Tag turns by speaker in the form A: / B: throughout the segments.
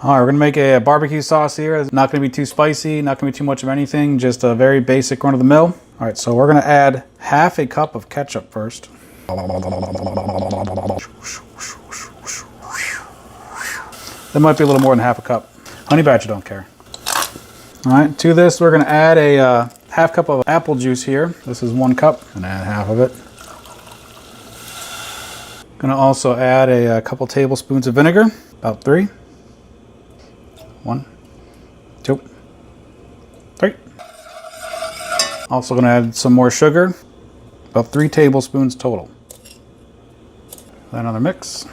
A: All right, we're gonna make a barbecue sauce here. It's not gonna be too spicy, not gonna be too much of anything, just a very basic run of the mill. All right, so we're gonna add half a cup of ketchup first. That might be a little more than half a cup. Honey badger don't care. All right, to this we're gonna add a half cup of apple juice here. This is 1 cup, and add half of it. Gonna also add a couple tablespoons of vinegar, about 3. 1, 2, 3. Also gonna add some more sugar, about 3 tablespoons total. Another mix.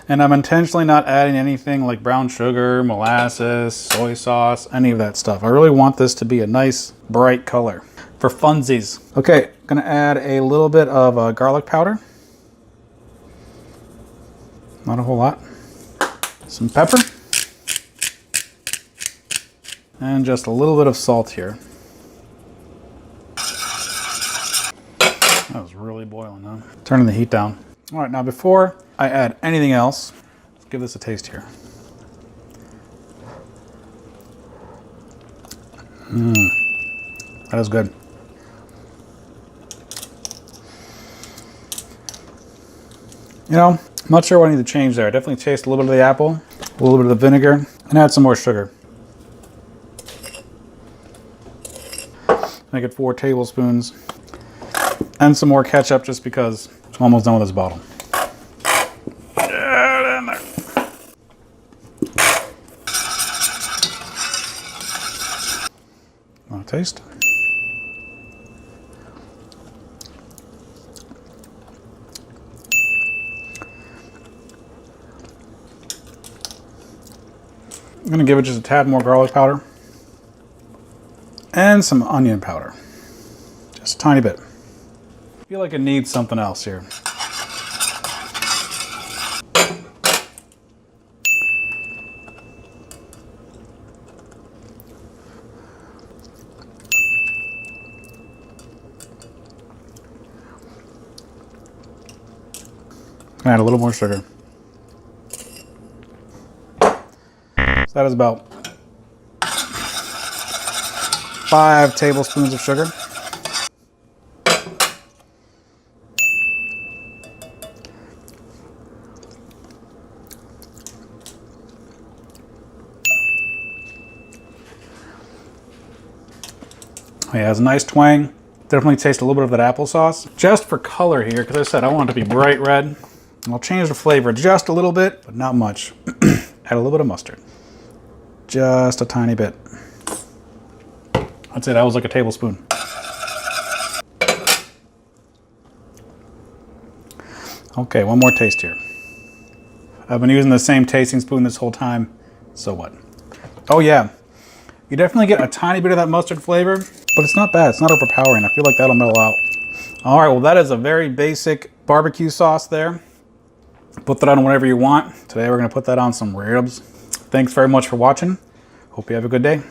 A: And I'm intentionally not adding anything like brown sugar, molasses, soy sauce, any of that stuff. I really want this to be a nice bright color for funsies. Okay, gonna add a little bit of garlic powder. Not a whole lot. Some pepper. And just a little bit of salt here. That was really boiling, huh? Turning the heat down. All right, now before I add anything else, let's give this a taste here. That is good. You know, I'm not sure what I need to change there. I definitely taste a little bit of the apple, a little bit of the vinegar, and add some more sugar. Make it 4 tablespoons. And some more ketchup just because I'm almost done with this bottle. Get in there. Want to taste? I'm going to give it just a tad more garlic powder and some onion powder. Just a tiny bit. I feel like it needs something else here. Add a little more sugar. So that is about 5 tablespoons of sugar. It has a nice twang. Definitely taste a little bit of that applesauce. Just for color here, because I said I want it to be bright red. And I'll change the flavor just a little bit, but not much. Add a little bit of mustard. Just a tiny bit. I'd say that was like a tablespoon. Okay, one more taste here. I've been using the same tasting spoon this whole time, so what? Oh yeah, you definitely get a tiny bit of that mustard flavor, but it's not bad, it's not overpowering. I feel like that'll mellow out. All right, well that is a very basic barbecue sauce there. Put that on whatever you want. Today we're gonna put that on some ribs. Thanks very much for watching. Hope you have a good day.